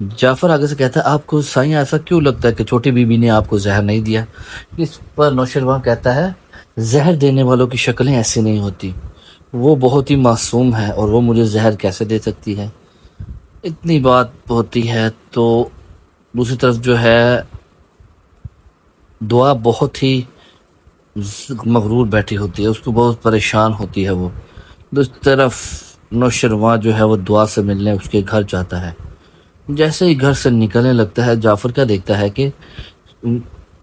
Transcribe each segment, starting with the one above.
جعفر آگے سے کہتا ہے آپ کو سائیں ایسا کیوں لگتا ہے کہ چھوٹی بیوی نے آپ کو زہر نہیں دیا؟ اس پر نوشروان کہتا ہے زہر دینے والوں کی شکلیں ایسی نہیں ہوتی، وہ بہت ہی معصوم ہے اور وہ مجھے زہر کیسے دے سکتی ہے؟ اتنی بات ہوتی ہے تو دوسری طرف جو ہے دعا بہت ہی مغرور بیٹھی ہوتی ہے، اس کو بہت پریشان ہوتی ہے وہ۔ دوسری طرف نوشروان جو ہے وہ دعا سے ملنے اس کے گھر جاتا ہے۔ جیسے ہی گھر سے نکلنے لگتا ہے جعفر کیا دیکھتا ہے کہ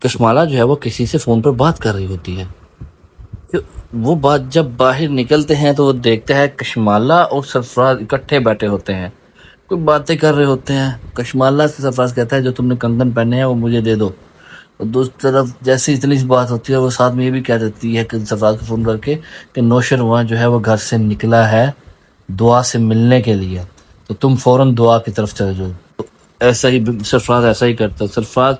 کشمالہ جو ہے وہ کسی سے فون پر بات کر رہی ہوتی ہے۔ وہ بات جب باہر نکلتے ہیں تو وہ دیکھتا ہے کشمالہ اور سرفراز اکٹھے بیٹھے ہوتے ہیں، کوئی باتیں کر رہے ہوتے ہیں۔ کشمالہ سے سرفراز کہتا ہے جو تم نے کنگن پہنے ہیں وہ مجھے دے دو، اور دوسری طرف جیسے اتنی سی بات ہوتی ہے وہ ساتھ میں یہ بھی کہہ دیتی ہے کہ سرفراز کو فون کر کے کہ نوشروان جو ہے وہ گھر سے نکلا ہے دعا سے ملنے کے لیے، تو تم فوراً دعا کی طرف چلے جاؤ۔ تو ایسا ہی سرفراز ایسا ہی کرتا ہے، سرفراز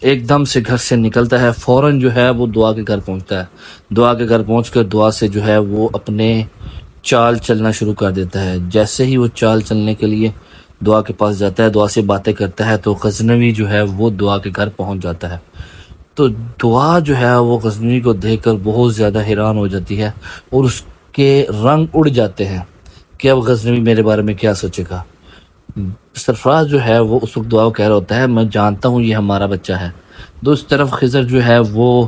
ایک دم سے گھر سے نکلتا ہے، فوراً جو ہے وہ دعا کے گھر پہنچتا ہے۔ دعا کے گھر پہنچ کر دعا سے جو ہے وہ اپنے چال چلنا شروع کر دیتا ہے۔ جیسے ہی وہ چال چلنے کے لیے دعا کے پاس جاتا ہے، دعا سے باتیں کرتا ہے، تو غزنوی جو ہے وہ دعا کے گھر پہنچ جاتا ہے۔ تو دعا جو ہے وہ غزنوی کو دیکھ کر بہت زیادہ حیران ہو جاتی ہے اور اس کے رنگ اڑ جاتے ہیں کہ اب غزنوی میرے بارے میں کیا سوچے گا۔ سرفراز جو ہے وہ اس وقت دعا کو کہہ رہا ہوتا ہے میں جانتا ہوں یہ ہمارا بچہ ہے۔ دوسری طرف خضر جو ہے وہ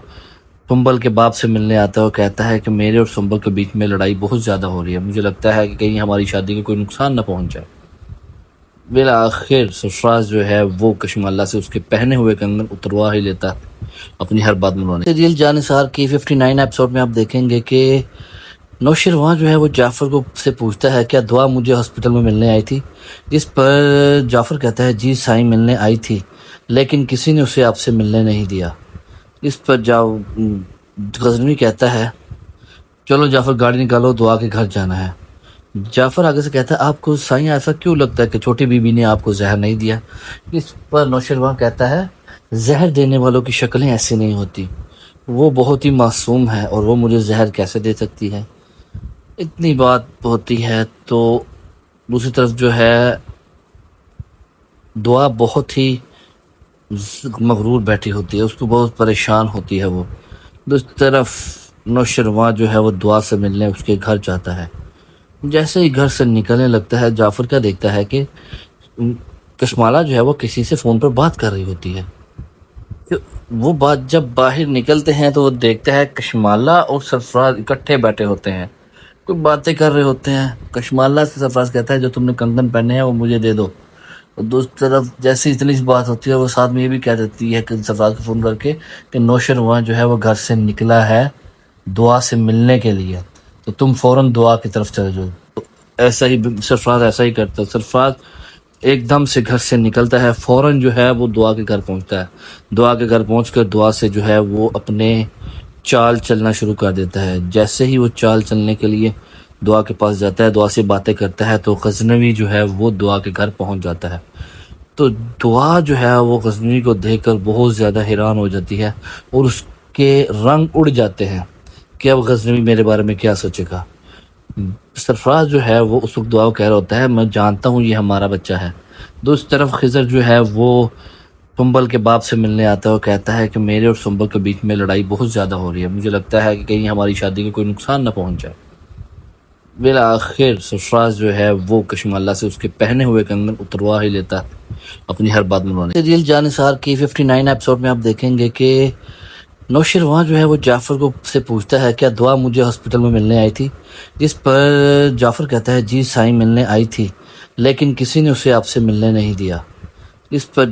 سنبل کے باپ سے ملنے آتا ہے اور کہتا ہے کہ میرے اور سنبل کے بیچ میں لڑائی بہت زیادہ ہو رہی ہے، مجھے لگتا ہے کہ کہیں ہماری شادی کو کوئی نقصان نہ پہنچ جائے۔ بالآخر سرفراز جو ہے وہ کشمالہ سے اس کے پہنے ہوئے کنگن اتروا ہی لیتا اپنی ہر بات منوانے۔ سیریل جانثار کی 59 ایپیسوڈ میں آپ دیکھیں گے کہ نوشروان جو ہے وہ جعفر کو سے پوچھتا ہے کیا دعا مجھے ہاسپٹل میں ملنے آئی تھی؟ جس پر جعفر کہتا ہے جی سائیں ملنے آئی تھی، لیکن کسی نے اسے آپ سے ملنے نہیں دیا۔ اس پر غزنوی کہتا ہے چلو جعفر گاڑی نکالو، دعا کے گھر جانا ہے۔ جعفر آگے سے کہتا ہے آپ کو سائیں ایسا کیوں لگتا ہے کہ چھوٹی بیوی نے آپ کو زہر نہیں دیا؟ اس پر نوشروان کہتا ہے زہر دینے والوں کی شکلیں ایسی نہیں ہوتی، وہ بہت ہی معصوم ہے اور وہ مجھے زہر کیسے دے سکتی ہے؟ اتنی بات ہوتی ہے تو دوسری طرف جو ہے دعا بہت ہی مغرور بیٹھی ہوتی ہے، اس کو بہت پریشان ہوتی ہے وہ۔ دوسری طرف نوشروان جو ہے وہ دعا سے ملنے اس کے گھر جاتا ہے۔ جیسے ہی گھر سے نکلنے لگتا ہے جعفر کیا دیکھتا ہے کہ کشمالہ جو ہے وہ کسی سے فون پر بات کر رہی ہوتی ہے۔ وہ بات جب باہر نکلتے ہیں تو وہ دیکھتا ہے کشمالہ اور سرفراز اکٹھے بیٹھے ہوتے ہیں، کوئی باتیں کر رہے ہوتے ہیں۔ کشمالہ سے سرفراز کہتا ہے جو تم نے کنگن پہنے ہیں وہ مجھے دے دو، اور دوسری طرف جیسے اتنی سی بات ہوتی ہے وہ ساتھ میں یہ بھی کہہ دیتی ہے کہ سرفراز کو فون کر کے کہ نوشروان جو ہے وہ گھر سے نکلا ہے دعا سے ملنے کے لیے، تو تم فوراً دعا کی طرف چلے جاؤ۔ تو ایسا ہی سرفراز ایسا ہی کرتا ہے، سرفراز ایک دم سے گھر سے نکلتا ہے، فوراً جو ہے وہ دعا کے گھر پہنچتا ہے۔ دعا کے گھر پہنچ کر دعا سے جو ہے وہ اپنے چال چلنا شروع کر دیتا ہے۔ جیسے ہی وہ چال چلنے کے لیے دعا کے پاس جاتا ہے، دعا سے باتیں کرتا ہے، تو غزنوی جو ہے وہ دعا کے گھر پہنچ جاتا ہے۔ تو دعا جو ہے وہ غزنوی کو دیکھ کر بہت زیادہ حیران ہو جاتی ہے اور اس کے رنگ اڑ جاتے ہیں کہ اب غزنوی میرے بارے میں کیا سوچے گا۔ سرفراز جو ہے وہ اس وقت دعا کو کہہ رہا ہوتا ہے میں جانتا ہوں یہ ہمارا بچہ ہے۔ دوسری طرف خضر جو ہے وہ سنبل کے باپ سے ملنے آتا ہے اور کہتا ہے کہ میرے اور سنبل کے بیچ میں لڑائی بہت زیادہ ہو رہی ہے، مجھے لگتا ہے کہ کہیں ہماری شادی کو کوئی نقصان نہ پہنچ جائے۔ بالآخر سرفراز جو ہے وہ کشمالہ سے اس کے پہنے ہوئے کنگن اتروا ہی لیتا اپنی ہر بات منوانے۔ سیریل جانثار کی 59 ایپیسوڈ میں آپ دیکھیں گے کہ نوشروان جو ہے وہ جعفر کو سے پوچھتا ہے کیا دعا مجھے ہاسپٹل میں ملنے آئی تھی؟ جس پر جعفر کہتا ہے جی سائیں ملنے آئی تھی، لیکن کسی نے اسے آپ سے ملنے نہیں دیا۔ اس پر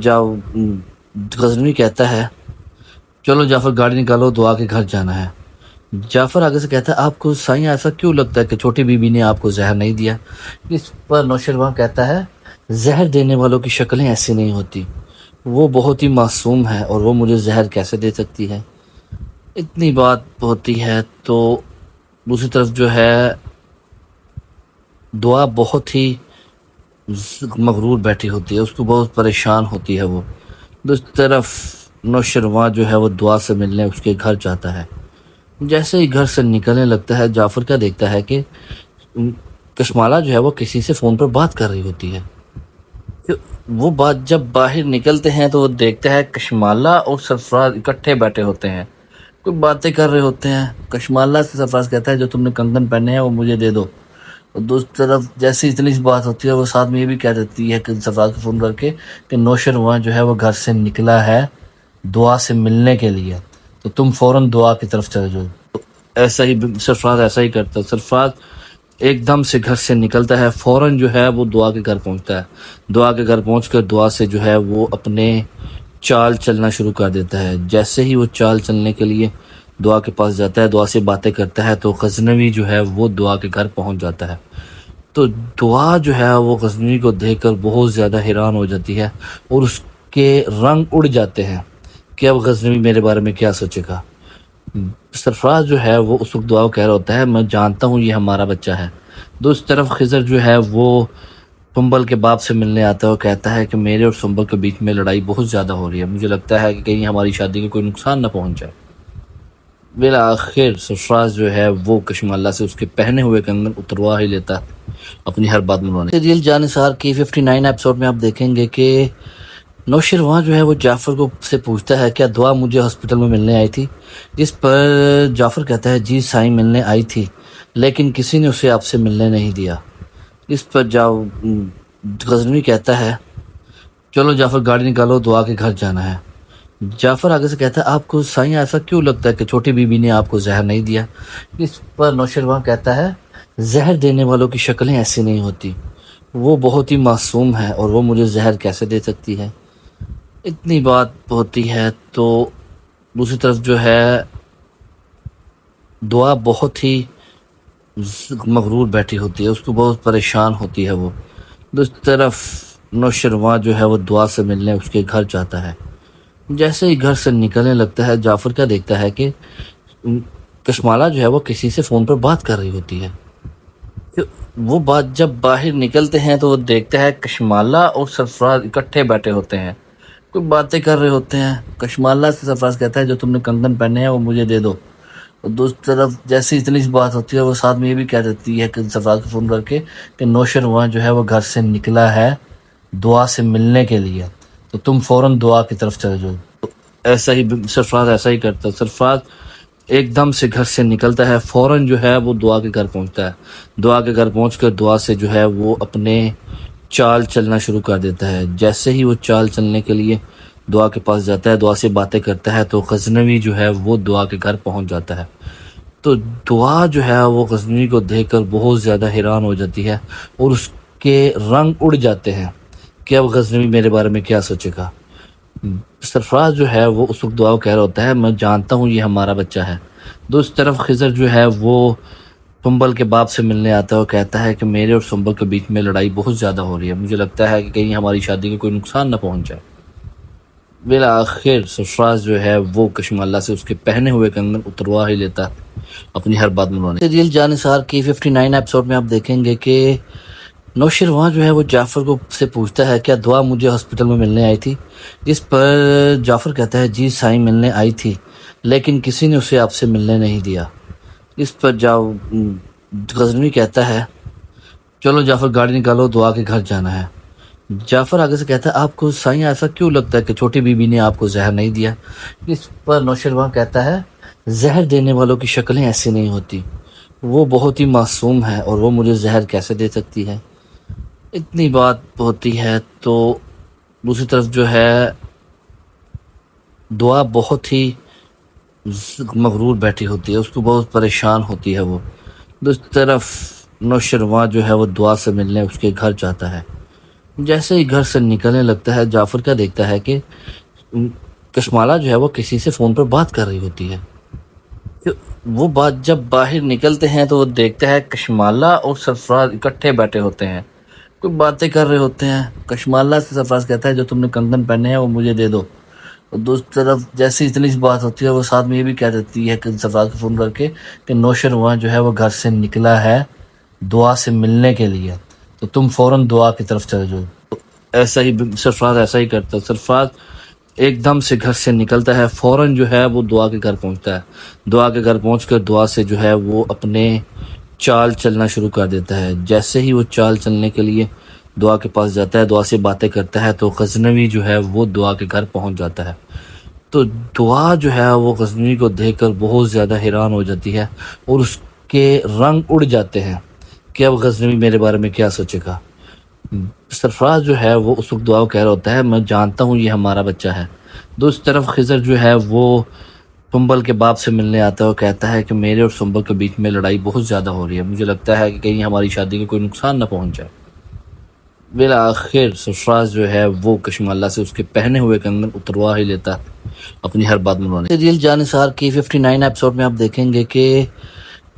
غزنوی کہتا ہے چلو جعفر گاڑی نکالو، دعا کے گھر جانا ہے۔ جعفر آگے سے کہتا ہے آپ کو سائیں ایسا کیوں لگتا ہے کہ چھوٹی بیوی نے آپ کو زہر نہیں دیا؟ اس پر نوشروان کہتا ہے زہر دینے والوں کی شکلیں ایسی نہیں ہوتی، وہ بہت ہی معصوم ہے اور وہ مجھے زہر کیسے دے سکتی ہے؟ اتنی بات ہوتی ہے تو دوسری طرف جو ہے دعا بہت ہی مغرور بیٹھی ہوتی ہے، اس کو بہت پریشان ہوتی ہے وہ۔ دوسری طرف نوشروان جو ہے وہ دعا سے ملنے اس کے گھر جاتا ہے۔ جیسے ہی گھر سے نکلنے لگتا ہے جعفر کیا دیکھتا ہے کہ کشمالہ جو ہے وہ کسی سے فون پر بات کر رہی ہوتی ہے۔ وہ بات جب باہر نکلتے ہیں تو وہ دیکھتا ہے کشمالہ اور سرفراز اکٹھے بیٹھے ہوتے ہیں، کوئی باتیں کر رہے ہوتے ہیں۔ کشمالہ سے سرفراز کہتا ہے جو تم نے کنگن پہنے ہیں وہ مجھے دے دو، اور دوسری طرف جیسے اتنی سی بات ہوتی ہے وہ ساتھ میں یہ بھی کہہ دیتی ہے کہ سرفراز کو فون کر کے کہ نوشرواں جو ہے وہ گھر سے نکلا ہے دعا سے ملنے کے لیے، تو تم فوراً دعا کی طرف چلے جاؤ۔ ایسا ہی سرفراز ایسا ہی کرتا ہے۔ سرفراز ایک دم سے گھر سے نکلتا ہے، فوراً جو ہے وہ دعا کے گھر پہنچتا ہے۔ دعا کے گھر پہنچ کر دعا سے جو ہے وہ اپنے چال چلنا شروع کر دیتا ہے۔ جیسے ہی وہ چال چلنے کے لیے دعا کے پاس جاتا ہے، دعا سے باتیں کرتا ہے، تو غزنوی جو ہے وہ دعا کے گھر پہنچ جاتا ہے۔ تو دعا جو ہے وہ غزنوی کو دیکھ کر بہت زیادہ حیران ہو جاتی ہے اور اس کے رنگ اڑ جاتے ہیں کہ اب غزنوی میرے بارے میں کیا سوچے گا۔ سرفراز جو ہے وہ اس وقت دعا کو کہہ رہا ہوتا ہے میں جانتا ہوں یہ ہمارا بچہ ہے۔ دوسری طرف خضر جو ہے وہ سنبل کے باپ سے ملنے آتا ہے اور کہتا ہے کہ میرے اور سنبل کے بیچ میں لڑائی بہت زیادہ ہو رہی ہے، مجھے لگتا ہے کہ کہیں ہماری شادی کو کوئی نقصان نہ پہنچ جائے۔ بالآخر سرفراز جو ہے وہ کشمالہ سے اس کے پہنے ہوئے کنگن اتروا ہی لیتا ہے اپنی ہر بات منوانے۔ سیریل جانثار کی 59 ایپیسوڈ میں آپ دیکھیں گے کہ نوشرواں جو ہے وہ جعفر کو سے پوچھتا ہے کیا دعا مجھے ہاسپٹل میں ملنے آئی تھی، جس پر جعفر کہتا ہے جی سائیں ملنے آئی تھی لیکن کسی نے اسے آپ سے ملنے نہیں دیا۔ اس پر غزنوی کہتا ہے چلو جعفر گاڑی نکالو دعا کے گھر جانا ہے۔ جعفر آگے سے کہتا ہے آپ کو سائیں ایسا کیوں لگتا ہے کہ چھوٹی بی بی نے آپ کو زہر نہیں دیا؟ اس پر نوشرواں کہتا ہے زہر دینے والوں کی شکلیں ایسی نہیں ہوتی، وہ بہت ہی معصوم ہے اور وہ مجھے زہر کیسے دے سکتی ہے۔ اتنی بات ہوتی ہے تو دوسری طرف جو ہے دعا بہت ہی مغرور بیٹھی ہوتی ہے، اس کو بہت پریشان ہوتی ہے وہ۔ دوسری طرف نوشرواں جو ہے وہ دعا سے ملنے اس کے گھر جاتا ہے۔ جیسے ہی گھر سے نکلنے لگتا ہے جعفر کیا دیکھتا ہے کہ کشمالہ جو ہے وہ کسی سے فون پر بات کر رہی ہوتی ہے۔ وہ بات جب باہر نکلتے ہیں تو وہ دیکھتا ہے کشمالہ اور سرفراز اکٹھے بیٹھے ہوتے ہیں، کوئی باتیں کر رہے ہوتے ہیں۔ کشمالہ سے سرفراز کہتا ہے جو تم نے کنگن پہنے ہیں وہ مجھے دے دو، اور دوسری طرف جیسے اتنی سی بات ہوتی ہے وہ ساتھ میں یہ بھی کہہ دیتی ہے کہ سرفراز کو فون کر کے کہ نوشرواں جو ہے وہ گھر سے نکلا ہے دعا سے ملنے کے لیے، تو تم فوراً دعا کی طرف چلے جاؤ۔ ایسا ہی سرفراز ایسا ہی کرتا ہے۔ سرفراز ایک دم سے گھر سے نکلتا ہے، فوراً جو ہے وہ دعا کے گھر پہنچتا ہے۔ دعا کے گھر پہنچ کر دعا سے جو ہے وہ اپنے چال چلنا شروع کر دیتا ہے۔ جیسے ہی وہ چال چلنے کے لیے دعا کے پاس جاتا ہے، دعا سے باتیں کرتا ہے، تو غزنوی جو ہے وہ دعا کے گھر پہنچ جاتا ہے۔ تو دعا جو ہے وہ غزنوی کو دیکھ کر بہت زیادہ حیران ہو جاتی ہے اور اس کے رنگ اڑ جاتے ہیں کہ اب غزنوی میرے بارے میں کیا سوچے گا۔ سرفراز جو ہے وہ اس وقت دعا کو کہہ رہا ہوتا ہے میں جانتا ہوں یہ ہمارا بچہ ہے۔ دوسری طرف خضر جو ہے وہ سنبل کے باپ سے ملنے آتا ہے اور کہتا ہے کہ میرے اور سنبل کے بیچ میں لڑائی بہت زیادہ ہو رہی ہے، مجھے لگتا ہے کہ کہیں ہماری شادی کو کوئی نقصان نہ پہنچ جائے۔ بالآخر سرفراز جو ہے وہ کشمالہ سے اس کے پہنے ہوئے کنگن اتروا ہی لیتا ہے اپنی ہر بات منوانے۔ سیریل جانثار کی 59 ایپیسوڈ میں آپ دیکھیں گے کہ نوشرواں جو ہے وہ جعفر کو سے پوچھتا ہے کیا دعا مجھے ہاسپٹل میں ملنے آئی تھی، جس پر جعفر کہتا ہے جی سائیں ملنے آئی تھی لیکن کسی نے اسے آپ سے ملنے نہیں دیا۔ اس پر غزنوی کہتا ہے چلو جعفر گاڑی نکالو دعا کے گھر جانا ہے۔ جعفر آگے سے کہتا ہے آپ کو سائیں ایسا کیوں لگتا ہے کہ چھوٹی بی بی نے آپ کو زہر نہیں دیا؟ اس پر نوشرواں کہتا ہے زہر دینے والوں کی شکلیں ایسی نہیں ہوتی، وہ بہت ہی معصوم ہے اور وہ مجھے زہر کیسے دے سکتی ہے۔ اتنی بات ہوتی ہے تو دوسری طرف جو ہے دعا بہت ہی مغرور بیٹھی ہوتی ہے، اس کو بہت پریشان ہوتی ہے وہ۔ دوسری طرف نوشرواں جو ہے وہ دعا سے ملنے اس کے گھر جاتا ہے۔ جیسے ہی گھر سے نکلنے لگتا ہے جعفر کیا دیکھتا ہے کہ کشمالہ جو ہے وہ کسی سے فون پر بات کر رہی ہوتی ہے۔ وہ بات جب باہر نکلتے ہیں تو وہ دیکھتا ہے کشمالہ اور سرفراز اکٹھے بیٹھے ہوتے ہیں، کوئی باتیں کر رہے ہوتے ہیں۔ کشمالہ سے سرفراز کہتا ہے جو تم نے کنگن پہنے ہیں وہ مجھے دے دو، اور دوسری طرف جیسے اتنی سی بات ہوتی ہے وہ ساتھ میں یہ بھی کہہ دیتی ہے کہ سرفراز کو فون کر کے کہ نوشرواں جو ہے وہ گھر سے نکلا ہے دعا سے ملنے کے لیے، تو تم فوراً دعا کی طرف چلے جاؤ۔ ایسا ہی سرفراز ایسا ہی کرتا ہے۔ سرفراز ایک دم سے گھر سے نکلتا ہے، فوراً جو ہے وہ دعا کے گھر پہنچتا ہے۔ دعا کے گھر پہنچ کر دعا سے جو ہے وہ اپنے چال چلنا شروع کر دیتا ہے۔ جیسے ہی وہ چال چلنے کے لیے دعا کے پاس جاتا ہے، دعا سے باتیں کرتا ہے تو غزنوی جو ہے وہ دعا کے گھر پہنچ جاتا ہے۔ تو دعا جو ہے وہ غزنوی کو دیکھ کر بہت زیادہ حیران ہو جاتی ہے اور اس کے رنگ اڑ جاتے ہیں کہ اب غزنوی میرے بارے میں کیا سوچے گا۔ سرفراز جو ہے وہ اس وقت دعا کو کہہ رہا ہوتا ہے میں جانتا ہوں یہ ہمارا بچہ ہے۔ دوسری طرف خضر جو ہے وہ سنبل کے باپ سے ملنے آتا ہے اور کہتا ہے کہ میرے اور سنبل کے بیچ میں لڑائی بہت زیادہ ہو رہی ہے، مجھے لگتا ہے کہ کہیں ہماری شادی کو کوئی نقصان نہ پہنچ جائے۔ بالآخر سرفراز جو ہے وہ کشمالہ سے اس کے پہنے ہوئے کنگن اتروا ہی لیتا اپنی ہر بات منوانے۔ سیریل جانثار کی 59 ایپیسوڈ میں آپ دیکھیں گے کہ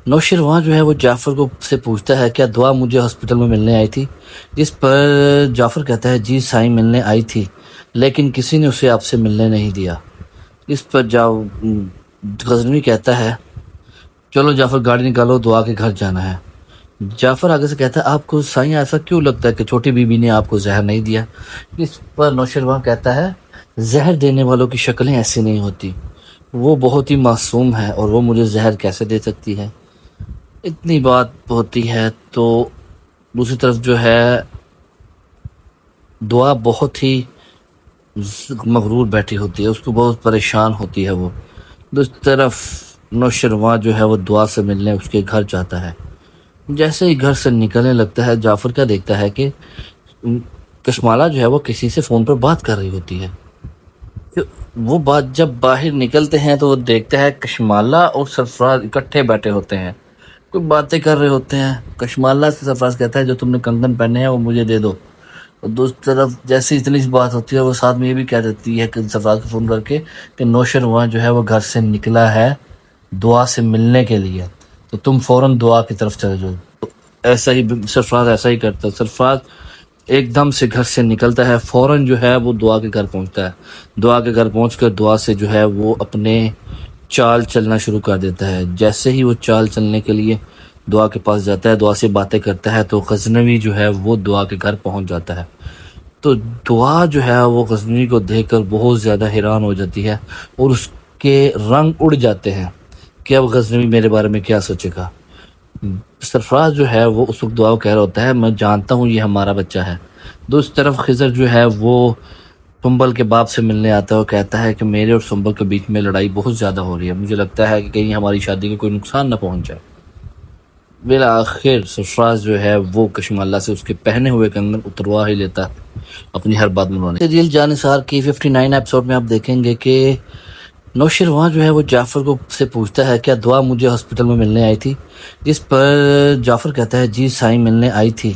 نوشرواں جو ہے وہ جعفر کو سے پوچھتا ہے کیا دعا مجھے ہاسپٹل میں ملنے آئی تھی، جس پر جعفر کہتا ہے جی سائیں ملنے آئی تھی لیکن کسی نے اسے آپ سے ملنے نہیں دیا۔ اس پر غزنوی کہتا ہے چلو جعفر گاڑی نکالو، دعا کے گھر جانا ہے۔ جعفر آگے سے کہتا ہے آپ کو سائیں ایسا کیوں لگتا ہے کہ چھوٹی بی بی نے آپ کو زہر نہیں دیا؟ اس پر نوشرواں کہتا ہے زہر دینے والوں کی شکلیں ایسی نہیں ہوتی، وہ بہت ہی معصوم ہے اور وہ مجھے زہر کیسے دے سکتی ہے۔ اتنی بات ہوتی ہے تو دوسری طرف جو ہے دعا بہت ہی مغرور بیٹھی ہوتی ہے، اس کو بہت پریشان ہوتی ہے وہ۔ دوسری طرف نوشرواں جو ہے وہ دعا سے ملنے اس کے گھر جاتا ہے۔ جیسے ہی گھر سے نکلنے لگتا ہے جعفر کیا دیکھتا ہے کہ کشمالہ جو ہے وہ کسی سے فون پر بات کر رہی ہوتی ہے۔ وہ بات جب باہر نکلتے ہیں تو وہ دیکھتے ہیں کشمالہ اور سرفراز اکٹھے بیٹھے ہوتے ہیں، کوئی باتیں کر رہے ہوتے ہیں۔ کشمالہ سے سرفراز کہتا ہے جو تم نے کنگن پہنے ہیں وہ مجھے دے دو، اور دوسری طرف جیسے اتنی سی بات ہوتی ہے وہ ساتھ میں یہ بھی کہہ دیتی ہے کہ سرفراز کو فون کر کے کہ نوشرواں جو ہے وہ گھر سے نکلا ہے دعا سے ملنے کے لیے، تو تم فوراً دعا کی طرف چلے جاؤ۔ ایسا ہی سرفراز ایسا ہی کرتا ہے، سرفراز ایک دم سے گھر سے نکلتا ہے، فوراً جو ہے وہ دعا کے گھر پہنچتا ہے۔ دعا کے گھر پہنچ کر دعا سے جو ہے وہ اپنے چال چلنا شروع کر دیتا ہے۔ جیسے ہی وہ چال چلنے کے لیے دعا کے پاس جاتا ہے، دعا سے باتیں کرتا ہے تو غزنوی جو ہے وہ دعا کے گھر پہنچ جاتا ہے۔ تو دعا جو ہے وہ غزنوی کو دیکھ کر بہت زیادہ حیران ہو جاتی ہے اور اس کے رنگ اڑ جاتے ہیں کہ اب غزنوی میرے بارے میں کیا سوچے گا۔ سرفراز جو ہے وہ اس وقت دعا کو کہہ رہا ہوتا ہے میں جانتا ہوں یہ ہمارا بچہ ہے۔ دوسری طرف خضر جو ہے وہ سنبل کے باپ سے ملنے آتا ہے اور کہتا ہے کہ میرے اور سنبل کے بیچ میں لڑائی بہت زیادہ ہو رہی ہے، مجھے لگتا ہے کہ کہیں ہماری شادی کو کوئی نقصان نہ پہنچ جائے۔ بالآخر سرفراز جو ہے وہ کشمالہ سے اس کے پہنے ہوئے کنگن اتروا ہی لیتا اپنی ہر بات منوانے۔ سیریل جانثار کی 59 ایپیسوڈ میں آپ دیکھیں گے کہ نوشرواں جو ہے وہ جعفر کو سے پوچھتا ہے کیا دعا مجھے ہاسپٹل میں ملنے آئی تھی، جس پر جعفر کہتا ہے جی سائیں ملنے آئی تھی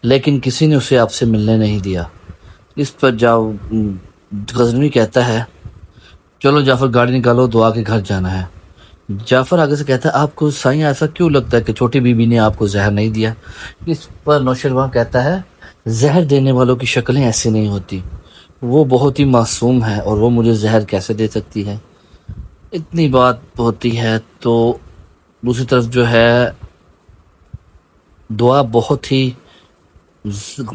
لیکن کسی نے اسے آپ سے ملنے نہیں دیا۔ اس پر غزنوی کہتا ہے چلو جعفر گاڑی نکالو، دعا کے گھر جانا ہے۔ جعفر آگے سے کہتا ہے آپ کو سائیں ایسا کیوں لگتا ہے کہ چھوٹی بی بی نے آپ کو زہر نہیں دیا؟ اس پر نوشرواں کہتا ہے زہر دینے والوں کی شکلیں ایسی نہیں ہوتی، وہ بہت ہی معصوم ہے اور وہ مجھے زہر کیسے دے سکتی ہے۔ اتنی بات ہوتی ہے تو دوسری طرف جو ہے دعا بہت ہی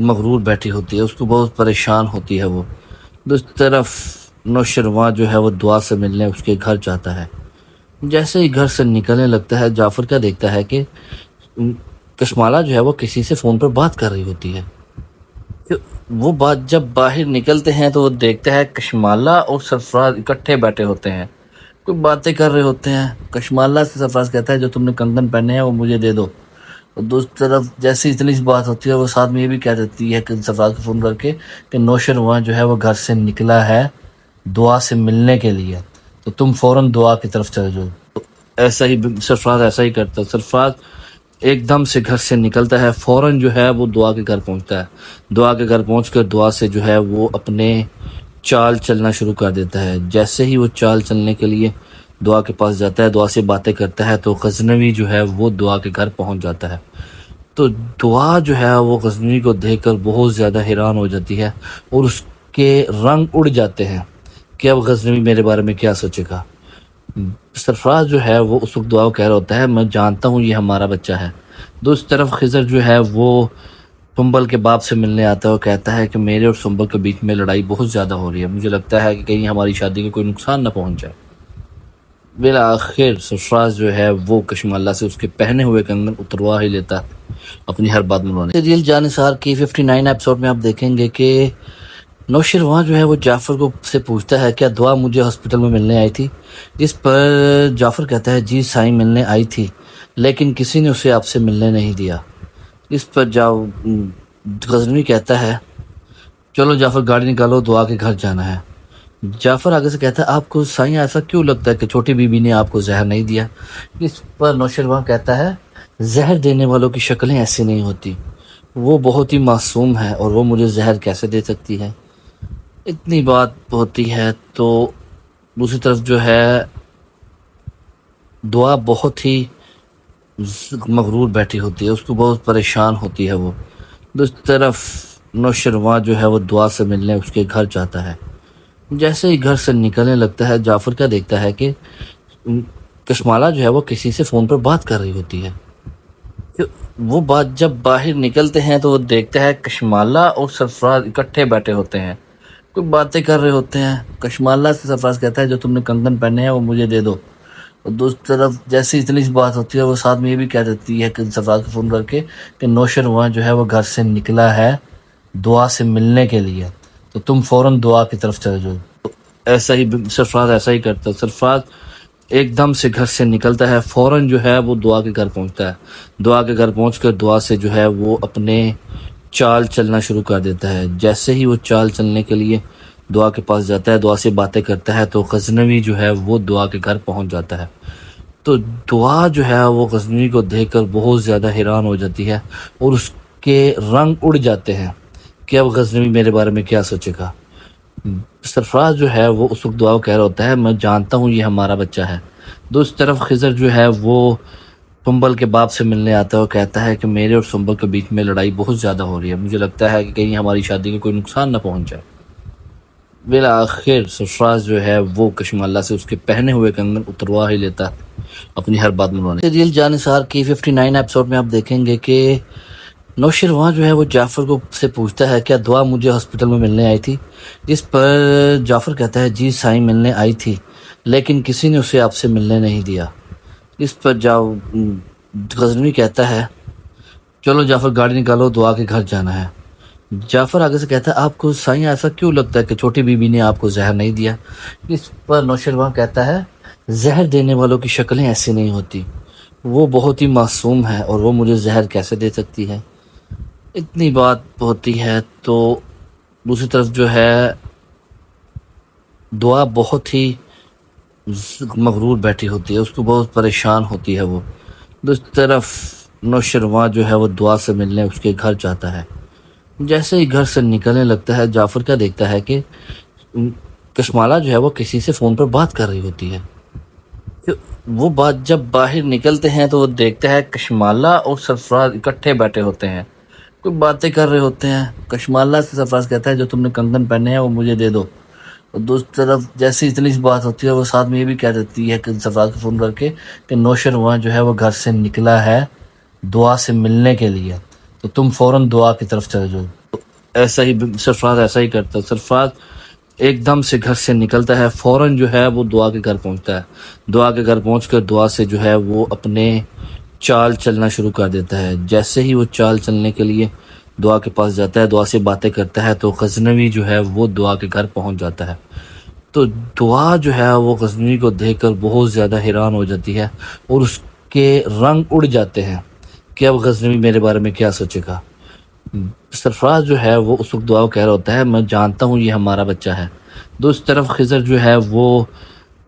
مغرور بیٹھی ہوتی ہے، اس کو بہت پریشان ہوتی ہے وہ۔ دوسری طرف نوشرواں جو ہے وہ دعا سے ملنے اس کے گھر جاتا ہے۔ جیسے ہی گھر سے نکلنے لگتا ہے جعفر کیا دیکھتا ہے کہ کشمالہ جو ہے وہ کسی سے فون پر بات کر رہی ہوتی ہے۔ وہ بات جب باہر نکلتے ہیں تو وہ دیکھتے ہیں کشمالہ اور سرفراز اکٹھے بیٹھے ہوتے ہیں، کوئی باتیں کر رہے ہوتے ہیں۔ کشمالہ سے سرفراز کہتا ہے جو تم نے کنگن پہنے ہیں وہ مجھے دے دو، اور دوسری طرف جیسے اتنی سی بات ہوتی ہے وہ ساتھ میں یہ بھی کہہ دیتی ہے کہ سرفراز کو فون کر کے کہ نوشرواں جو ہے وہ گھر سے نکلا ہے دعا سے ملنے کے لیے، تو تم فوراً دعا کی طرف چلے جاؤ۔ ایسا ہی سرفراز ایسا ہی کرتا ہے، سرفراز ایک دم سے گھر سے نکلتا ہے، فوراً جو ہے وہ دعا کے گھر پہنچتا ہے۔ دعا کے گھر پہنچ کر دعا سے جو ہے وہ اپنے چال چلنا شروع کر دیتا ہے۔ جیسے ہی وہ چال چلنے کے لیے دعا کے پاس جاتا ہے، دعا سے باتیں کرتا ہے تو غزنوی جو ہے وہ دعا کے گھر پہنچ جاتا ہے۔ تو دعا جو ہے وہ غزنوی کو دیکھ کر بہت زیادہ حیران ہو جاتی ہے اور اس کے رنگ اڑ جاتے ہیں کہ اب غزنوی میرے بارے میں کیا سوچے گا۔ سرفراز جو ہے وہ اس وقت دعا کو کہہ رہا ہوتا ہے میں جانتا ہوں یہ ہمارا بچہ ہے۔ دوسری طرف خضر جو ہے وہ سنبل کے باپ سے ملنے آتا ہے اور کہتا ہے کہ میرے اور سنبل کے بیچ میں لڑائی بہت زیادہ ہو رہی ہے، مجھے لگتا ہے کہ کہیں ہماری شادی کو کوئی نقصان نہ پہنچ جائے۔ بالآخر سرفراز جو ہے وہ کشمالہ سے اس کے پہنے ہوئے کنگن اتروا ہی لیتا اپنی ہر بات منوانے۔ سیریل جانثار کی 59 ایپیسوڈ میں آپ دیکھیں گے کہ نوشیروان جو ہے وہ جعفر کو سے پوچھتا ہے کیا دعا مجھے ہاسپٹل میں ملنے آئی تھی، جس پر جعفر کہتا ہے جی سائیں ملنے آئی تھی لیکن کسی نے اسے آپ سے ملنے نہیں دیا۔ اس پر غزنوی کہتا ہے چلو جعفر گاڑی نکالو دعا کے گھر جانا ہے۔ جعفر آگے سے کہتا ہے آپ کو سائیں ایسا کیوں لگتا ہے کہ چھوٹی بی بی نے آپ کو زہر نہیں دیا؟ اس پر نوشیروان کہتا ہے زہر دینے والوں کی شکلیں ایسی نہیں ہوتی، وہ بہت ہی معصوم ہے اور وہ مجھے زہر کیسے دے سکتی ہے۔ اتنی بات ہوتی ہے تو دوسری طرف جو ہے دعا بہت ہی مغرور بیٹھی ہوتی ہے، اس کو بہت پریشان ہوتی ہے وہ۔ دوسری طرف نوشیروان جو ہے وہ دعا سے ملنے اس کے گھر جاتا ہے۔ جیسے ہی گھر سے نکلنے لگتا ہے جعفر کیا دیکھتا ہے کہ کشمالہ جو ہے وہ کسی سے فون پر بات کر رہی ہوتی ہے۔ وہ بات جب باہر نکلتے ہیں تو وہ دیکھتا ہے کشمالہ اور سرفراز اکٹھے بیٹھے ہوتے ہیں، کوئی باتیں کر رہے ہوتے ہیں۔ کشمالہ سے سرفراز کہتا ہے جو تم نے کنگن پہنے ہیں وہ مجھے دے دو، اور دوسری طرف جیسی اتنی سی بات ہوتی ہے وہ ساتھ میں یہ بھی کہہ دیتی ہے کہ سرفراز کو فون کر کے کہ نوشیروان جو ہے وہ گھر سے نکلا ہے دعا سے ملنے کے لیے، تو تم فوراً دعا کی طرف چلے جاؤ۔ ایسا ہی سرفراز ایسا ہی کرتا ہے، سرفراز ایک دم سے گھر سے نکلتا ہے، فوراً جو ہے وہ دعا کے گھر پہنچتا ہے۔ دعا کے گھر پہنچ کر دعا سے جو ہے وہ اپنے چال چلنا شروع کر دیتا ہے۔ جیسے ہی وہ چال چلنے کے لیے دعا کے پاس جاتا ہے، دعا سے باتیں کرتا ہے، تو غزنوی جو ہے وہ دعا کے گھر پہنچ جاتا ہے۔ تو دعا جو ہے وہ غزنوی کو دیکھ کر بہت زیادہ حیران ہو جاتی ہے اور اس کے رنگ اڑ جاتے ہیں کہ اب غزنوی میرے بارے میں کیا سوچے گا۔ سرفراز جو ہے وہ اس وقت دعا کو کہہ رہا ہوتا ہے میں جانتا ہوں یہ ہمارا بچہ ہے۔ دوسری طرف خضر جو ہے وہ سنبل کے باپ سے ملنے آتا ہے اور کہتا ہے کہ میرے اور سنبل کے بیچ میں لڑائی بہت زیادہ ہو رہی ہے، مجھے لگتا ہے کہ کہیں ہماری شادی کو کوئی نقصان نہ پہنچ جائے۔ بالآخر سرفراز جو ہے وہ کشمالہ سے اس کے پہنے ہوئے کنگن اتروا ہی لیتا اپنی ہر بات منوانے۔ سیریل جانثار کی 59 ایپیسوڈ میں آپ دیکھیں گے کہ نوشیروان جو ہے وہ جعفر کو سے پوچھتا ہے کیا دعا مجھے ہاسپٹل میں ملنے آئی تھی، جس پر جعفر کہتا ہے جی سائیں ملنے آئی تھی لیکن کسی نے اسے آپ سے ملنے نہیں دیا۔ اس پر غزنوی کہتا ہے چلو جعفر گاڑی نکالو دعا کے گھر جانا ہے۔ جعفر آگے سے کہتا ہے آپ کو سائیں ایسا کیوں لگتا ہے کہ چھوٹی بی بی نے آپ کو زہر نہیں دیا؟ اس پر نوشیروان کہتا ہے زہر دینے والوں کی شکلیں ایسی نہیں ہوتی، وہ بہت ہی معصوم ہے اور وہ مجھے زہر کیسے دے سکتی ہے۔ اتنی بات ہوتی ہے تو دوسری طرف جو ہے دعا بہت ہی مغرور بیٹھی ہوتی ہے، اس کو بہت پریشان ہوتی ہے وہ۔ دوسری طرف نوشیروان جو ہے وہ دعا سے ملنے اس کے گھر جاتا ہے۔ جیسے ہی گھر سے نکلنے لگتا ہے جعفر کیا دیکھتا ہے کہ کشمالہ جو ہے وہ کسی سے فون پر بات کر رہی ہوتی ہے۔ وہ بات جب باہر نکلتے ہیں تو وہ دیکھتا ہے کشمالہ اور سرفراز اکٹھے بیٹھے ہوتے ہیں، کوئی باتیں کر رہے ہوتے ہیں۔ کشمالہ سے سرفراز کہتا ہے جو تم نے کنگن پہنے ہیں وہ مجھے دے دو، اور دوسری طرف جیسی اتنی سی بات ہوتی ہے وہ ساتھ میں یہ بھی کہہ دیتی ہے کہ سرفراز کو فون کر کے کہ نوشیروان جو ہے وہ گھر سے نکلا ہے دعا سے ملنے کے لیے، تو تم فوراً دعا کی طرف چلے جاؤ۔ ایسا ہی سرفراز ایسا ہی کرتا ہے، سرفراز ایک دم سے گھر سے نکلتا ہے، فوراً جو ہے وہ دعا کے گھر پہنچتا ہے۔ دعا کے گھر پہنچ کر دعا سے جو ہے وہ اپنے چال چلنا شروع کر دیتا ہے۔ جیسے ہی وہ چال چلنے کے لیے دعا کے پاس جاتا ہے، دعا سے باتیں کرتا ہے، تو غزنوی جو ہے وہ دعا کے گھر پہنچ جاتا ہے۔ تو دعا جو ہے وہ غزنوی کو دیکھ کر بہت زیادہ حیران ہو جاتی ہے اور اس کے رنگ اڑ جاتے ہیں کہ اب غزنوی میرے بارے میں کیا سوچے گا۔ سرفراز جو ہے وہ اس وقت دعا کو کہہ رہا ہوتا ہے میں جانتا ہوں یہ ہمارا بچہ ہے۔ دوسری طرف خضر جو ہے وہ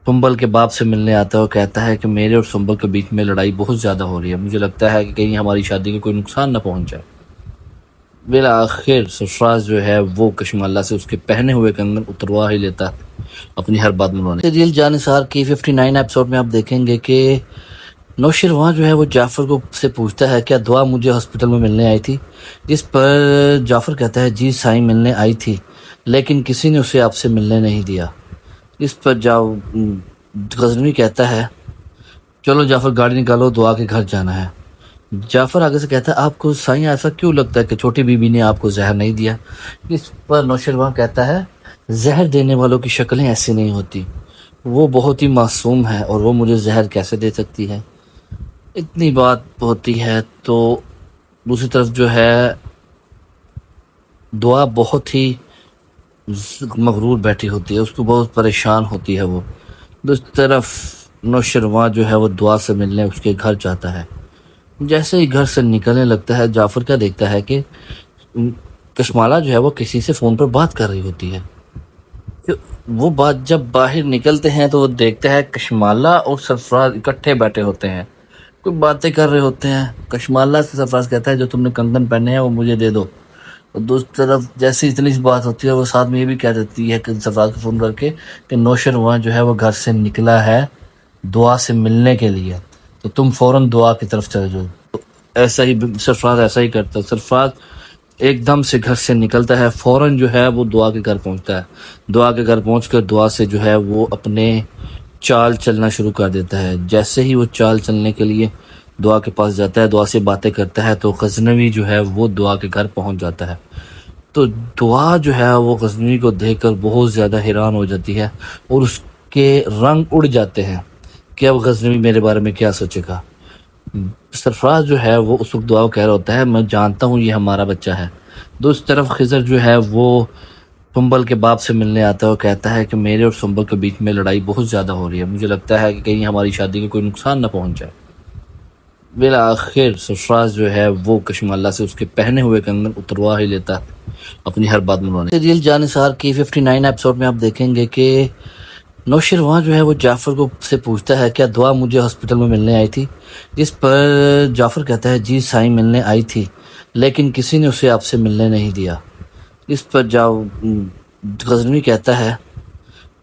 سنبل کے باپ سے ملنے آتا ہے اور کہتا ہے کہ میرے اور سنبل کے بیچ میں لڑائی بہت زیادہ ہو رہی ہے، مجھے لگتا ہے کہ کہیں ہماری شادی کو کوئی نقصان نہ پہنچ جائے۔ بالآخر سرفراز جو ہے وہ کشمالہ سے اس کے پہنے ہوئے کنگن اتروا ہی لیتا اپنی ہر بات منوانے۔ سیریل جانثار کی 59 ایپیسوڈ میں آپ دیکھیں گے کہ نوشیروان جو ہے وہ جعفر کو سے پوچھتا ہے کیا دعا مجھے ہاسپٹل میں ملنے آئی تھی، جس پر جعفر کہتا ہے جی سائیں ملنے آئی تھی لیکن کسی نے اسے آپ سے ملنے نہیں دیا۔ اس پر غزنوی کہتا ہے چلو جعفر گاڑی نکالو دعا کے گھر جانا ہے۔ جعفر آگے سے کہتا ہے آپ کو سائیں ایسا کیوں لگتا ہے کہ چھوٹی بی بی نے آپ کو زہر نہیں دیا؟ اس پر نوشیروان کہتا ہے زہر دینے والوں کی شکلیں ایسی نہیں ہوتی، وہ بہت ہی معصوم ہے اور وہ مجھے زہر کیسے دے سکتی ہے؟ اتنی بات ہوتی ہے تو دوسری طرف جو ہے دعا بہت ہی مغرور بیٹھی ہوتی ہے، اس کو بہت پریشان ہوتی ہے وہ. دوسری طرف نوشرواں جو ہے وہ دعا سے ملنے اس کے گھر جاتا ہے. جیسے ہی گھر سے نکلنے لگتا ہے جعفر کیا دیکھتا ہے کہ کشمالہ جو ہے وہ کسی سے فون پر بات کر رہی ہوتی ہے. وہ بات جب باہر نکلتے ہیں تو وہ دیکھتے ہیں کشمالہ اور سرفراز اکٹھے بیٹھے ہوتے ہیں، کوئی باتیں کر رہے ہوتے ہیں. کشمالہ سے سرفراز کہتا ہے جو تم نے کنگن پہنے ہیں وہ مجھے دے دو. اور دوسری طرف جیسے اتنی سی بات ہوتی ہے وہ ساتھ میں یہ بھی کہہ دیتی ہے کہ سرفراز کو فون کر کے کہ نوشرواں جو ہے وہ گھر سے نکلا ہے دعا سے ملنے کے لیے، تو تم فوراً دعا کی طرف چلے جاؤ. ایسا ہی سرفراز ایسا ہی کرتا ہے. سرفراز ایک دم سے گھر سے نکلتا ہے، فوراً جو ہے وہ دعا کے گھر پہنچتا ہے. دعا کے گھر پہنچ کر دعا سے جو ہے وہ اپنے چال چلنا شروع کر دیتا ہے. جیسے ہی وہ چال چلنے کے لیے دعا کے پاس جاتا ہے، دعا سے باتیں کرتا ہے، تو غزنوی جو ہے وہ دعا کے گھر پہنچ جاتا ہے. تو دعا جو ہے وہ غزنوی کو دیکھ کر بہت زیادہ حیران ہو جاتی ہے اور اس کے رنگ اڑ جاتے ہیں کہ اب غزنوی میرے بارے میں کیا سوچے گا. سرفراز جو ہے وہ اس وقت دعا کو کہہ رہا ہوتا ہے میں جانتا ہوں یہ ہمارا بچہ ہے. دوسری طرف خضر جو ہے وہ سنبل کے باپ سے ملنے آتا ہے اور کہتا ہے کہ میرے اور سنبل کے بیچ میں لڑائی بہت زیادہ ہو رہی ہے، مجھے لگتا ہے کہ کہیں ہماری شادی کو کوئی نقصان نہ پہنچ جائے. بالآخر سرفراز جو ہے وہ کشمالہ سے اس کے پہنے ہوئے کنگن اتروا ہی لیتا ہے اپنی ہر بات منوانے. سیریل جانثار کی 59 ایپیسوڈ میں آپ دیکھیں گے کہ نوشرواں جو ہے وہ جعفر کو سے پوچھتا ہے کیا دعا مجھے ہاسپٹل میں ملنے آئی تھی، جس پر جعفر کہتا ہے جی سائیں ملنے آئی تھی لیکن کسی نے اسے آپ سے ملنے نہیں دیا. اس پر غزنوی کہتا ہے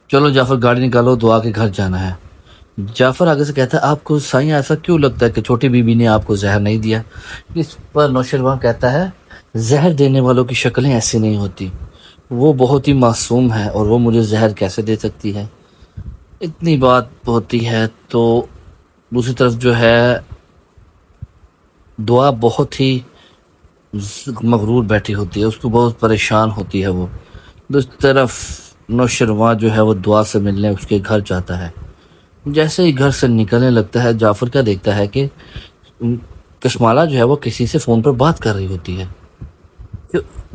چلو جعفر گاڑی نکالو دعا کے گھر جانا ہے. جعفر آگے سے کہتا ہے آپ کو سائیں ایسا کیوں لگتا ہے کہ چھوٹی بی بی نے آپ کو زہر نہیں دیا. اس پر نوشرواں کہتا ہے زہر دینے والوں کی شکلیں ایسی نہیں ہوتی، وہ بہت ہی معصوم ہے اور وہ مجھے زہر کیسے دے سکتی ہے. اتنی بات ہوتی ہے تو دوسری طرف جو ہے دعا بہت ہی مغرور بیٹھی ہوتی ہے، اس کو بہت پریشان ہوتی ہے وہ. دوسری طرف نوشرواں جو ہے وہ دعا سے ملنے اس کے گھر جاتا ہے. جیسے ہی گھر سے نکلنے لگتا ہے جعفر کیا دیکھتا ہے کہ کشمالہ جو ہے وہ کسی سے فون پر بات کر رہی ہوتی ہے.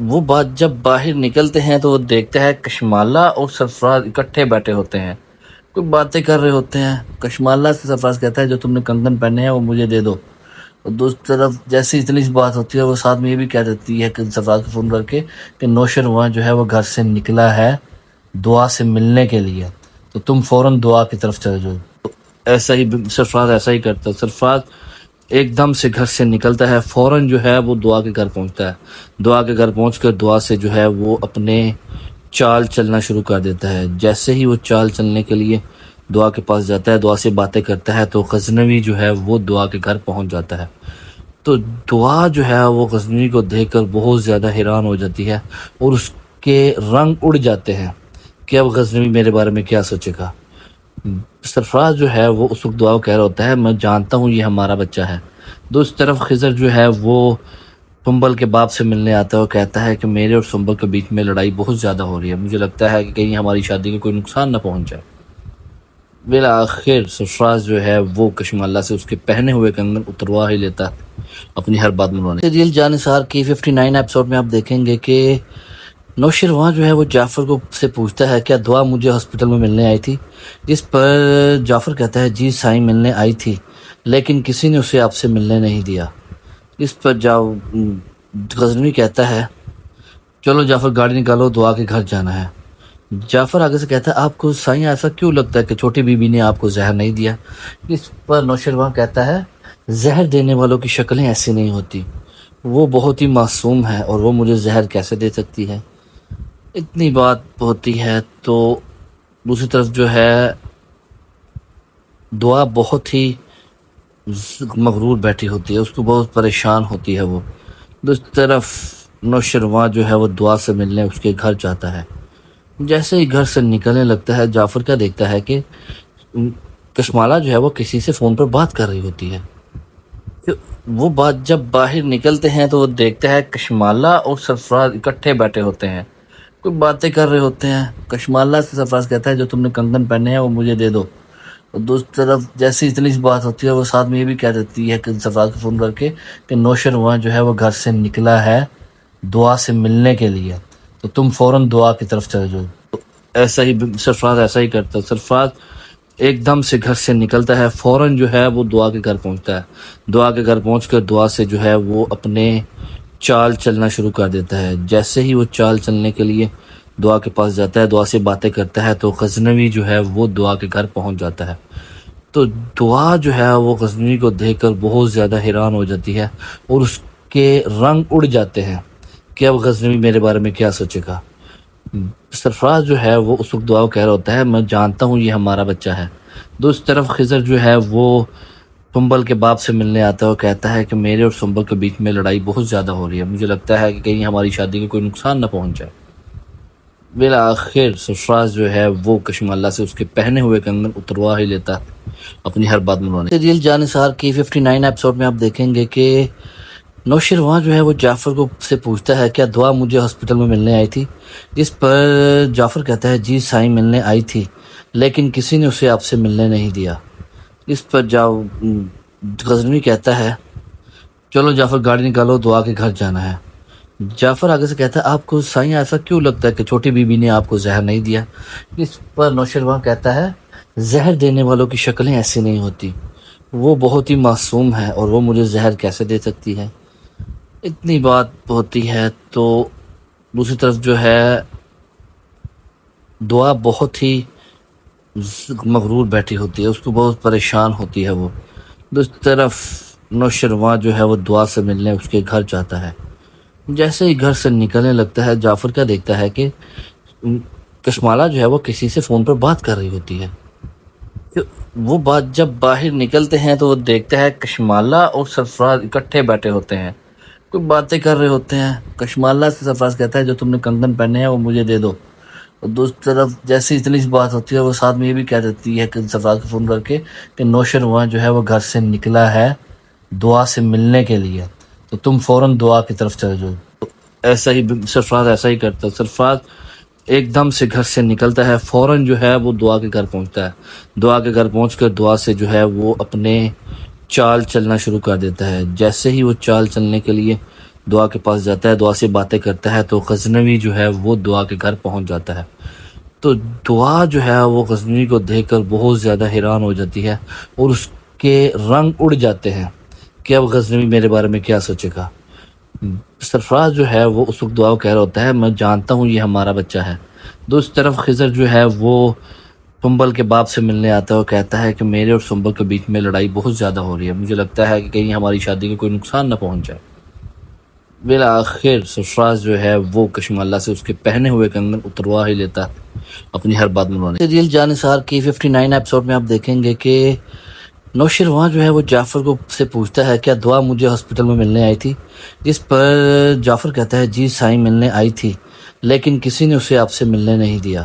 وہ بات جب باہر نکلتے ہیں تو وہ دیکھتے ہیں کشمالہ اور سرفراز اکٹھے بیٹھے ہوتے ہیں، کوئی باتیں کر رہے ہوتے ہیں. کشمالہ سے سرفراز کہتا ہے جو تم نے کنگن پہنے ہیں وہ مجھے دے دو. اور دوسری طرف جیسے اتنی سی بات ہوتی ہے وہ ساتھ میں یہ بھی کہہ دیتی ہے کہ سرفراز کو فون کر کے کہ نوشرواں جو ہے وہ گھر سے نکلا ہے دعا سے ملنے کے لیے، تو تم فوراً دعا کی طرف چلے جاؤ. ایسا ہی سرفراز ایسا ہی کرتا ہے. سرفراز ایک دم سے گھر سے نکلتا ہے، فوراً جو ہے وہ دعا کے گھر پہنچتا ہے. دعا کے گھر پہنچ کر دعا سے جو ہے وہ اپنے چال چلنا شروع کر دیتا ہے. جیسے ہی وہ چال چلنے کے لیے دعا کے پاس جاتا ہے، دعا سے باتیں کرتا ہے، تو غزنوی جو ہے وہ دعا کے گھر پہنچ جاتا ہے. تو دعا جو ہے وہ غزنوی کو دیکھ کر بہت زیادہ حیران ہو جاتی ہے اور اس کے رنگ اڑ جاتے ہیں کہ اب غزنوی میرے بارے میں کیا سوچے گا. سرفراز جو ہے وہ اس وقت دعا کو کہہ رہا ہوتا ہے میں جانتا ہوں یہ ہمارا بچہ ہے. دوسری طرف خضر جو ہے وہ سنبل کے باپ سے ملنے آتا ہے اور کہتا ہے کہ میرے اور سنبل کے بیچ میں لڑائی بہت زیادہ ہو رہی ہے، مجھے لگتا ہے کہ کہیں ہماری شادی کو کوئی نقصان نہ پہنچ جائے. بالآخر سرفراز جو ہے وہ کشمالہ سے اس کے پہنے ہوئے کنگن اتروا ہی لیتا ہے اپنی ہر بات منوانے. سیریل جانثار کی 59 ایپیسوڈ میں آپ دیکھیں گے کہ نوشرواں جو ہے وہ جعفر کو سے پوچھتا ہے کیا دعا مجھے ہاسپٹل میں ملنے آئی تھی، جس پر جعفر کہتا ہے جی سائیں ملنے آئی تھی لیکن کسی نے اسے آپ سے ملنے نہیں دیا. اس پر غزنوی کہتا ہے چلو جعفر گاڑی نکالو دعا کے گھر جانا ہے. جعفر آگے سے کہتا ہے آپ کو سائیں ایسا کیوں لگتا ہے کہ چھوٹی بی بی نے آپ کو زہر نہیں دیا. اس پر نوشرواں کہتا ہے زہر دینے والوں کی شکلیں ایسی نہیں ہوتی، وہ بہت ہی معصوم ہے اور وہ مجھے زہر کیسے دے سکتی ہے. اتنی بات ہوتی ہے تو دوسری طرف جو ہے دعا بہت ہی مغرور بیٹھی ہوتی ہے، اس کو بہت پریشان ہوتی ہے وہ. دوسری طرف نوشرواں جو ہے وہ دعا سے ملنے اس کے گھر جاتا ہے. جیسے ہی گھر سے نکلنے لگتا ہے جعفر کیا دیکھتا ہے کہ کشمالہ جو ہے وہ کسی سے فون پر بات کر رہی ہوتی ہے. وہ بات جب باہر نکلتے ہیں تو وہ دیکھتے ہیں کشمالہ اور سرفراز اکٹھے بیٹھے ہوتے ہیں، کوئی باتیں کر رہے ہوتے ہیں. کشمالہ سے سرفراز کہتا ہے جو تم نے کنگن پہنے ہیں وہ مجھے دے دو. اور دوسری طرف جیسے اتنی سی بات ہوتی ہے وہ ساتھ میں یہ بھی کہہ دیتی ہے کہ سرفراز کو فون کر کے کہ نوشرواں جو ہے وہ گھر سے نکلا ہے دعا سے ملنے کے لیے، تو تم فوراً دعا کی طرف چلے جاؤ. تو ایسا ہی سرفراز ایسا ہی کرتا ہے. سرفراز ایک دم سے گھر سے نکلتا ہے، فوراً جو ہے وہ دعا کے گھر پہنچتا ہے. دعا کے گھر پہنچ کر دعا سے جو ہے وہ اپنے چال چلنا شروع کر دیتا ہے. جیسے ہی وہ چال چلنے کے لیے دعا کے پاس جاتا ہے، دعا سے باتیں کرتا ہے، تو غزنوی جو ہے وہ دعا کے گھر پہنچ جاتا ہے. تو دعا جو ہے وہ غزنوی کو دیکھ کر بہت زیادہ حیران ہو جاتی ہے اور اس کے رنگ اڑ جاتے ہیں کہ اب غزنوی میرے بارے میں کیا سوچے گا. سرفراز جو ہے وہ اس وقت دعا کو کہہ رہا ہوتا ہے میں جانتا ہوں یہ ہمارا بچہ ہے. دوسری طرف خضر جو ہے وہ سنبل کے باپ سے ملنے آتا ہے اور کہتا ہے کہ میرے اور سنبل کے بیچ میں لڑائی بہت زیادہ ہو رہی ہے، مجھے لگتا ہے کہ کہیں ہماری شادی کو کوئی نقصان نہ پہنچ جائے. بالآخر سرفراز جو ہے وہ کشمالہ سے اس کے پہنے ہوئے کنگن اتروا ہی لیتا اپنی ہر بات منوانے. سیریل جانثار کی 59 ایپیسوڈ میں آپ دیکھیں گے کہ نوشرواں جو ہے وہ جعفر کو سے پوچھتا ہے کیا دعا مجھے ہاسپٹل میں ملنے آئی تھی، جس پر جعفر کہتا ہے جی سائیں ملنے آئی تھی لیکن کسی نے اسے آپ سے ملنے نہیں دیا. اس پر غزنوی کہتا ہے چلو جعفر گاڑی نکالو دعا کے گھر جانا ہے. جعفر آگے سے کہتا ہے آپ کو سائیں ایسا کیوں لگتا ہے کہ چھوٹی بی بی نے آپ کو زہر نہیں دیا. اس پر نوشرواں کہتا ہے زہر دینے والوں کی شکلیں ایسی نہیں ہوتی، وہ بہت ہی معصوم ہے اور وہ مجھے زہر کیسے دے سکتی ہے. اتنی بات ہوتی ہے تو دوسری طرف جو ہے دعا بہت ہی مغرور بیٹھی ہوتی ہے، اس کو بہت پریشان ہوتی ہے. وہ دوسری طرف نوشرواں جو ہے وہ دعا سے ملنے اس کے گھر جاتا ہے. جیسے ہی گھر سے نکلنے لگتا ہے جعفر کیا دیکھتا ہے کہ کشمالہ جو ہے وہ کسی سے فون پر بات کر رہی ہوتی ہے. وہ بات جب باہر نکلتے ہیں تو وہ دیکھتے ہیں کشمالہ اور سرفراز اکٹھے بیٹھے ہوتے ہیں، کوئی باتیں کر رہے ہوتے ہیں. کشمالہ سے سرفراز کہتا ہے جو تم نے کنگن پہنے ہیں وہ مجھے دے دو. اور دوسری طرف جیسے اتنی سی بات ہوتی ہے وہ ساتھ میں یہ بھی کہہ دیتی ہے کہ سرفراز کو فون کر کے کہ نوشرواں جو ہے وہ گھر سے نکلا ہے دعا سے ملنے کے لیے، تو تم فوراً دعا کی طرف چلے جاؤ. تو ایسا ہی سرفراز ایسا ہی کرتا ہے. سرفراز ایک دم سے گھر سے نکلتا ہے، فوراً جو ہے وہ دعا کے گھر پہنچتا ہے. دعا کے گھر پہنچ کر دعا سے جو ہے وہ اپنے چال چلنا شروع کر دیتا ہے. جیسے ہی وہ چال چلنے کے لیے دعا کے پاس جاتا ہے، دعا سے باتیں کرتا ہے، تو غزنوی جو ہے وہ دعا کے گھر پہنچ جاتا ہے. تو دعا جو ہے وہ غزنوی کو دیکھ کر بہت زیادہ حیران ہو جاتی ہے اور اس کے رنگ اڑ جاتے ہیں کہ اب غزنوی میرے بارے میں کیا سوچے گا. سرفراز جو ہے وہ اس وقت دعا کو کہہ رہا ہوتا ہے میں جانتا ہوں یہ ہمارا بچہ ہے. دوسری طرف خضر جو ہے وہ سنبل کے باپ سے ملنے آتا ہے اور کہتا ہے کہ میرے اور سنبل کے بیچ میں لڑائی بہت زیادہ ہو رہی ہے، مجھے لگتا ہے کہ کہیں ہماری شادی کو کوئی نقصان نہ پہنچ جائے. بالآخر سرفراز جو ہے وہ کشمالہ سے اس کے پہنے ہوئے کنگن اتروا ہی لیتا اپنی ہر بات منوانے. سیریل جانثار کی 59 ایپیسوڈ میں آپ دیکھیں گے کہ نوشرواں جو ہے وہ جعفر کو سے پوچھتا ہے کیا دعا مجھے ہاسپٹل میں ملنے آئی تھی، جس پر جعفر کہتا ہے جی سائیں ملنے آئی تھی لیکن کسی نے اسے آپ سے ملنے نہیں دیا.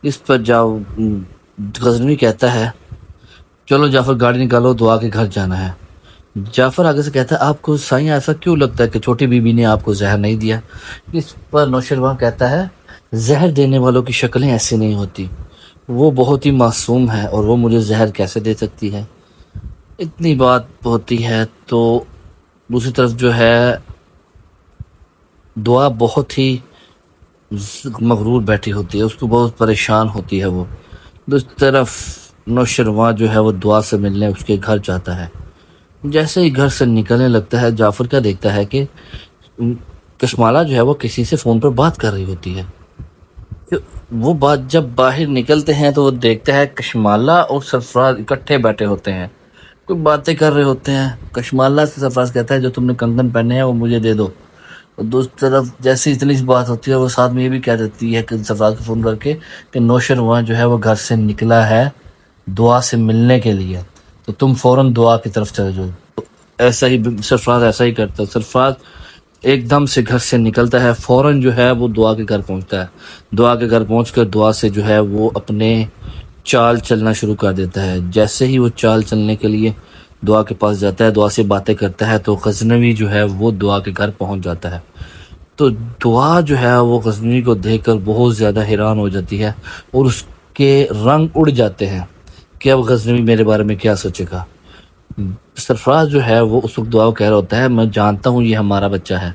اس پر غزنوی کہتا ہے چلو جعفر گاڑی نکالو دعا کے گھر جانا ہے. جعفر آگے سے کہتا ہے آپ کو سائیں ایسا کیوں لگتا ہے کہ چھوٹی بی بی نے آپ کو زہر نہیں دیا. اس پر نوشرواں کہتا ہے زہر دینے والوں کی شکلیں ایسی نہیں ہوتی، وہ بہت ہی معصوم ہے اور وہ مجھے زہر کیسے دے سکتی ہے. اتنی بات ہوتی ہے تو دوسری طرف جو ہے دعا بہت ہی مغرور بیٹھی ہوتی ہے، اس کو بہت پریشان ہوتی ہے. وہ دوسری طرف نوشرواں جو ہے وہ دعا سے ملنے اس کے گھر جاتا ہے. جیسے ہی گھر سے نکلنے لگتا ہے جعفر کیا دیکھتا ہے کہ کشمالہ جو ہے وہ کسی سے فون پر بات کر رہی ہوتی ہے. وہ بات جب باہر نکلتے ہیں تو وہ دیکھتے ہیں کشمالہ اور سرفراز اکٹھے بیٹھے ہوتے ہیں، کوئی باتیں کر رہے ہوتے ہیں. کشمالہ سے سرفراز کہتا ہے جو تم نے کنگن پہنے ہیں وہ مجھے دے دو. اور دوسری طرف جیسی اتنی سی بات ہوتی ہے وہ ساتھ میں یہ بھی کہہ دیتی ہے کہ سرفراز کو فون کر کے کہ نوشرواں جو ہے وہ گھر سے نکلا ہے دعا سے ملنے کے لیے، تو تم فوراً دعا کی طرف چلے جاؤ. تو ایسا ہی سرفراز ایسا ہی کرتا ہے. سرفراز ایک دم سے گھر سے نکلتا ہے، فوراً جو ہے وہ دعا کے گھر پہنچتا ہے. دعا کے گھر پہنچ کر دعا سے جو ہے وہ اپنے چال چلنا شروع کر دیتا ہے. جیسے ہی وہ چال چلنے کے لیے دعا کے پاس جاتا ہے، دعا سے باتیں کرتا ہے، تو غزنوی جو ہے وہ دعا کے گھر پہنچ جاتا ہے. تو دعا جو ہے وہ غزنوی کو دیکھ کر بہت زیادہ حیران ہو جاتی ہے اور اس کے رنگ اڑ جاتے ہیں کہ اب غزنوی میرے بارے میں کیا سوچے گا۔ سرفراز جو ہے وہ اس وقت دعا کو کہہ رہا ہوتا ہے میں جانتا ہوں یہ ہمارا بچہ ہے۔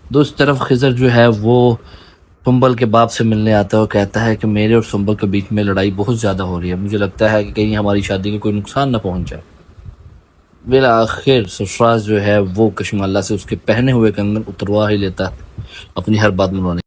دوسری طرف خضر جو ہے وہ سنبل کے باپ سے ملنے آتا ہے اور کہتا ہے کہ میرے اور سنبل کے بیچ میں لڑائی بہت زیادہ ہو رہی ہے، مجھے لگتا ہے کہ کہیں ہماری شادی کو کوئی نقصان نہ پہنچ جائے۔ بالآخر سرفراز جو ہے وہ کشمالہ سے اس کے پہنے ہوئے کنگن اتروا ہی لیتا ہے اپنی ہر بات منوانے